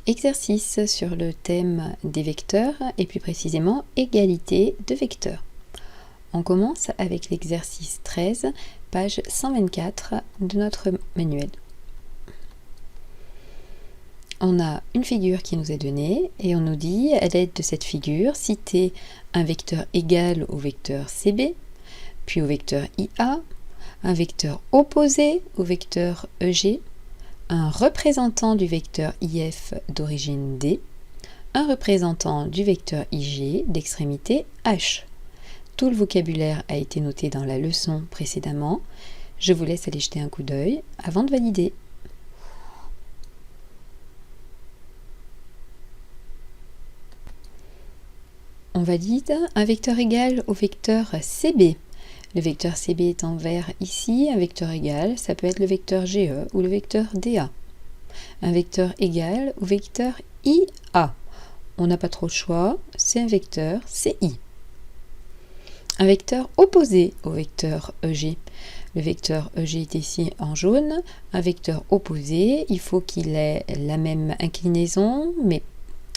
Exercice sur le thème des vecteurs et plus précisément égalité de vecteurs. On commence avec l'exercice 13, page 124 de notre manuel. On a une figure qui nous est donnée et on nous dit, à l'aide de cette figure, citer un vecteur égal au vecteur CB, puis au vecteur IA, un vecteur opposé au vecteur EG, un représentant du vecteur IF d'origine D, un représentant du vecteur IG d'extrémité H. Tout le vocabulaire a été noté dans la leçon précédemment. Je vous laisse aller jeter un coup d'œil avant de valider. On valide un vecteur égal au vecteur CB. Le vecteur CB est en vert ici, un vecteur égal, ça peut être le vecteur GE ou le vecteur DA. Un vecteur égal au vecteur IA. On n'a pas trop le choix, c'est un vecteur CI. Un vecteur opposé au vecteur EG. Le vecteur EG est ici en jaune. Un vecteur opposé, il faut qu'il ait la même inclinaison, mais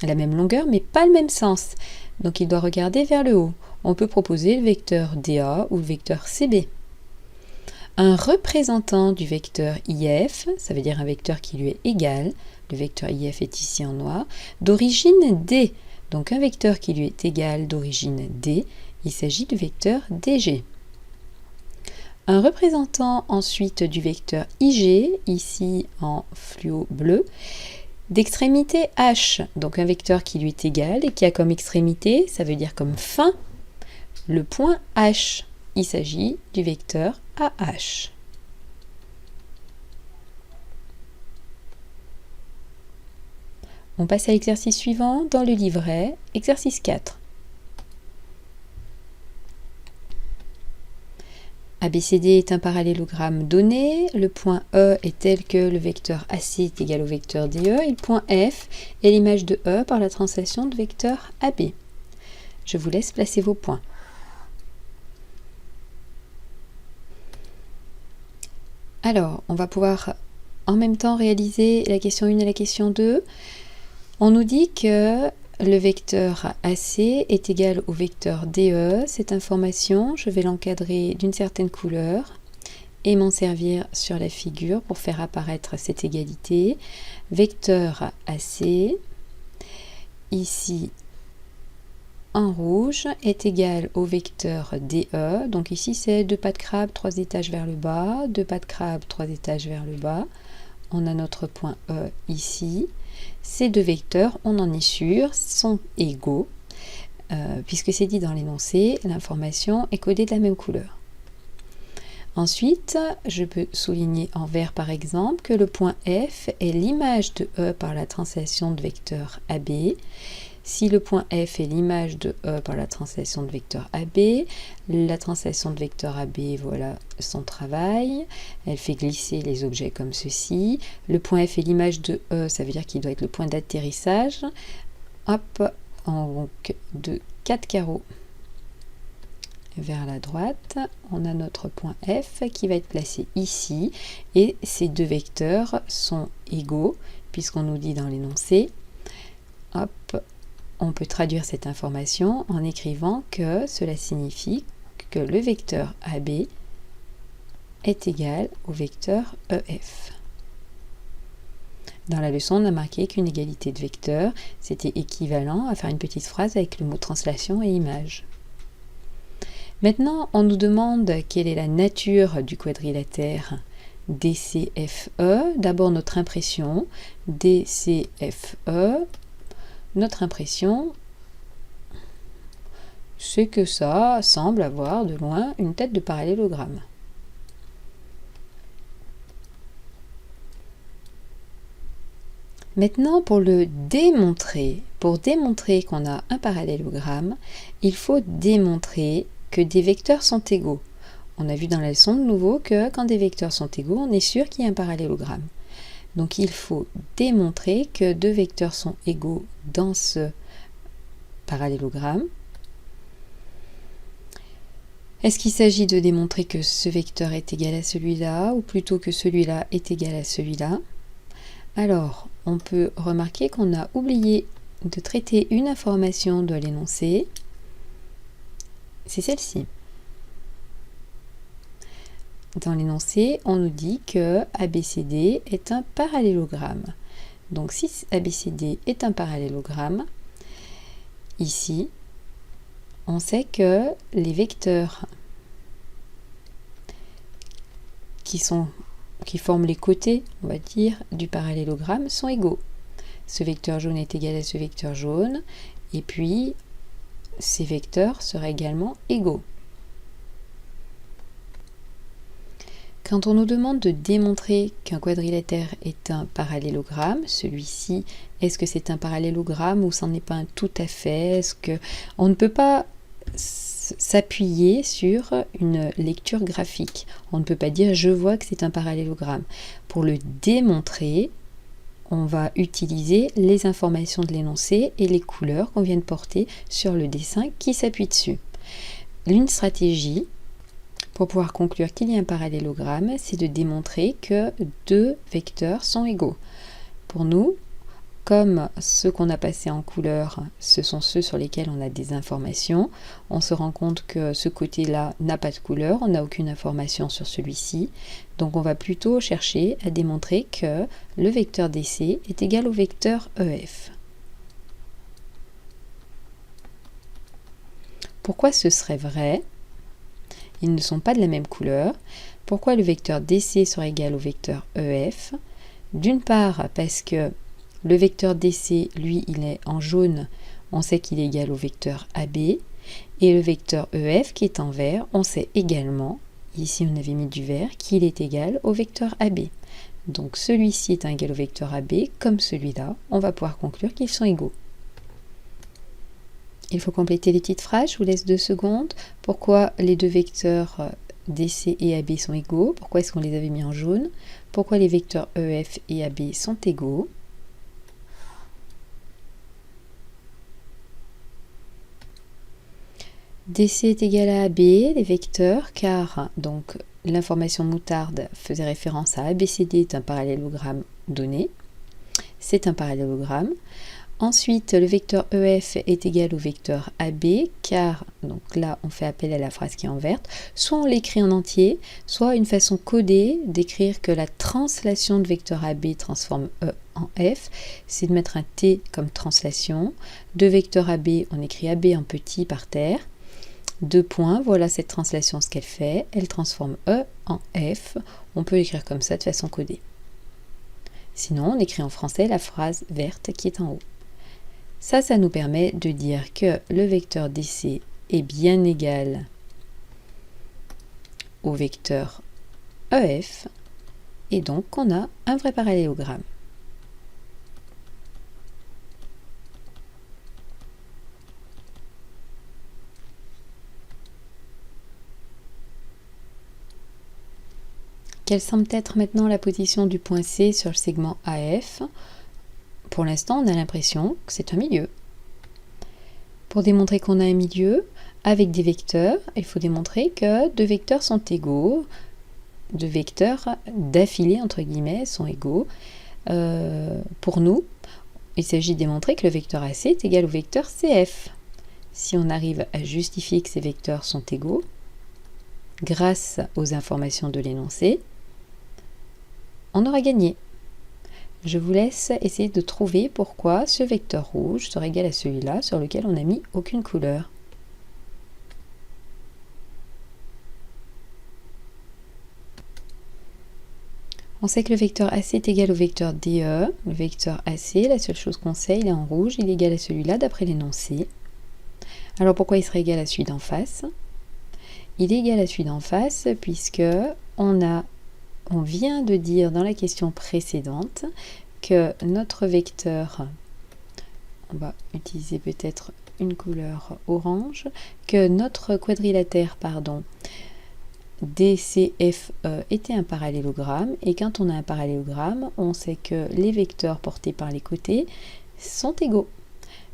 la même longueur, mais pas le même sens. Donc il doit regarder vers le haut. On peut proposer le vecteur DA ou le vecteur CB. Un représentant du vecteur IF, ça veut dire un vecteur qui lui est égal, le vecteur IF est ici en noir, d'origine D. Donc un vecteur qui lui est égal d'origine D, il s'agit du vecteur DG. Un représentant ensuite du vecteur IG, ici en fluo bleu, d'extrémité H, donc un vecteur qui lui est égal et qui a comme extrémité, ça veut dire comme fin, le point H. Il s'agit du vecteur AH. On passe à l'exercice suivant dans le livret, exercice 4. ABCD est un parallélogramme donné, le point E est tel que le vecteur AC est égal au vecteur DE et le point F est l'image de E par la translation de vecteur AB. Je vous laisse placer vos points. Alors, on va pouvoir en même temps réaliser la question 1 et la question 2. On nous dit que le vecteur AC est égal au vecteur DE. Cette information, je vais l'encadrer d'une certaine couleur et m'en servir sur la figure pour faire apparaître cette égalité. Vecteur AC, ici en rouge, est égal au vecteur DE. Donc ici c'est 2 pas de crabe, 3 étages vers le bas, 2 pas de crabe, 3 étages vers le bas. On a notre point E ici. Ces deux vecteurs, on en est sûr, sont égaux, puisque c'est dit dans l'énoncé, l'information est codée de la même couleur. Ensuite, je peux souligner en vert par exemple que le point F est l'image de E par la translation de vecteur AB. Si le point F est l'image de E par la translation de vecteur AB, la translation de vecteur AB, voilà son travail. Elle fait glisser les objets comme ceci. Le point F est l'image de E, ça veut dire qu'il doit être le point d'atterrissage. Hop, donc de 4 carreaux vers la droite, on a notre point F qui va être placé ici. Et ces deux vecteurs sont égaux, puisqu'on nous dit dans l'énoncé, hop, on peut traduire cette information en écrivant que cela signifie que le vecteur AB est égal au vecteur EF. Dans la leçon, on a marqué qu'une égalité de vecteurs, c'était équivalent à faire une petite phrase avec le mot translation et image. Maintenant, on nous demande quelle est la nature du quadrilatère DCFE. D'abord notre impression, DCFE. Notre impression, c'est que ça semble avoir de loin une tête de parallélogramme. Maintenant, pour démontrer qu'on a un parallélogramme, il faut démontrer que des vecteurs sont égaux. On a vu dans la leçon de nouveau que quand des vecteurs sont égaux, on est sûr qu'il y a un parallélogramme. Donc il faut démontrer que deux vecteurs sont égaux dans ce parallélogramme. Est-ce qu'il s'agit de démontrer que ce vecteur est égal à celui-là, ou plutôt que celui-là est égal à celui-là? Alors, on peut remarquer qu'on a oublié de traiter une information de l'énoncé. C'est celle-ci. Dans l'énoncé, on nous dit que ABCD est un parallélogramme. Donc si ABCD est un parallélogramme, ici, on sait que les vecteurs qui forment les côtés, on va dire, du parallélogramme sont égaux. Ce vecteur jaune est égal à ce vecteur jaune, et puis ces vecteurs seraient également égaux. Quand on nous demande de démontrer qu'un quadrilatère est un parallélogramme, celui-ci, est-ce que c'est un parallélogramme ou c'en est pas un tout à fait? On ne peut pas s'appuyer sur une lecture graphique. On ne peut pas dire je vois que c'est un parallélogramme. Pour le démontrer, on va utiliser les informations de l'énoncé et les couleurs qu'on vient de porter sur le dessin qui s'appuie dessus. Une stratégie pour pouvoir conclure qu'il y a un parallélogramme, c'est de démontrer que deux vecteurs sont égaux. Pour nous, comme ceux qu'on a passés en couleur, ce sont ceux sur lesquels on a des informations, on se rend compte que ce côté-là n'a pas de couleur, on n'a aucune information sur celui-ci, donc on va plutôt chercher à démontrer que le vecteur DC est égal au vecteur EF. Pourquoi ce serait vrai? Ils ne sont pas de la même couleur. Pourquoi le vecteur DC serait égal au vecteur EF? D'une part, parce que le vecteur DC, lui, il est en jaune, on sait qu'il est égal au vecteur AB. Et le vecteur EF, qui est en vert, on sait également, ici on avait mis du vert, qu'il est égal au vecteur AB. Donc celui-ci est égal au vecteur AB, comme celui-là, on va pouvoir conclure qu'ils sont égaux. Il faut compléter les petites phrases, je vous laisse 2 secondes. Pourquoi les deux vecteurs DC et AB sont égaux? Pourquoi est-ce qu'on les avait mis en jaune? Pourquoi les vecteurs EF et AB sont égaux? DC est égal à AB, les vecteurs, car donc l'information moutarde faisait référence à ABCD est un parallélogramme donné. C'est un parallélogramme. Ensuite, le vecteur EF est égal au vecteur AB, car, donc là, on fait appel à la phrase qui est en verte, soit on l'écrit en entier, soit une façon codée d'écrire que la translation de vecteur AB transforme E en F, c'est de mettre un T comme translation. De vecteur AB, on écrit AB en petit par terre. 2 points, voilà cette translation ce qu'elle fait, elle transforme E en F, on peut l'écrire comme ça de façon codée. Sinon, on écrit en français la phrase verte qui est en haut. Ça nous permet de dire que le vecteur DC est bien égal au vecteur EF, et donc on a un vrai parallélogramme. Quelle semble être maintenant la position du point C sur le segment AF? Pour l'instant, on a l'impression que c'est un milieu. Pour démontrer qu'on a un milieu, avec des vecteurs, il faut démontrer que deux vecteurs sont égaux. Deux vecteurs d'affilée, entre guillemets, sont égaux. Pour nous, il s'agit de démontrer que le vecteur AC est égal au vecteur CF. Si on arrive à justifier que ces vecteurs sont égaux, grâce aux informations de l'énoncé, on aura gagné. Je vous laisse essayer de trouver pourquoi ce vecteur rouge serait égal à celui-là sur lequel on n'a mis aucune couleur. On sait que le vecteur AC est égal au vecteur DE. Le vecteur AC, la seule chose qu'on sait, il est en rouge, il est égal à celui-là d'après l'énoncé. Alors pourquoi il serait égal à celui d'en face? Il est égal à celui d'en face puisque on vient de dire dans la question précédente que notre vecteur, on va utiliser peut-être une couleur orange, que notre quadrilatère, DCFE était un parallélogramme, et quand on a un parallélogramme, on sait que les vecteurs portés par les côtés sont égaux.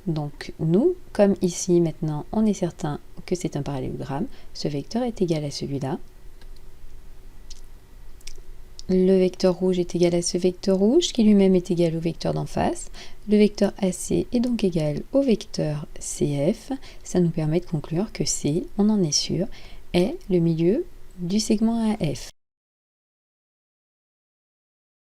Donc nous, comme ici maintenant, on est certain que c'est un parallélogramme, ce vecteur est égal à celui-là. Le vecteur rouge est égal à ce vecteur rouge qui lui-même est égal au vecteur d'en face. Le vecteur AC est donc égal au vecteur CF. Ça nous permet de conclure que C, on en est sûr, est le milieu du segment AF.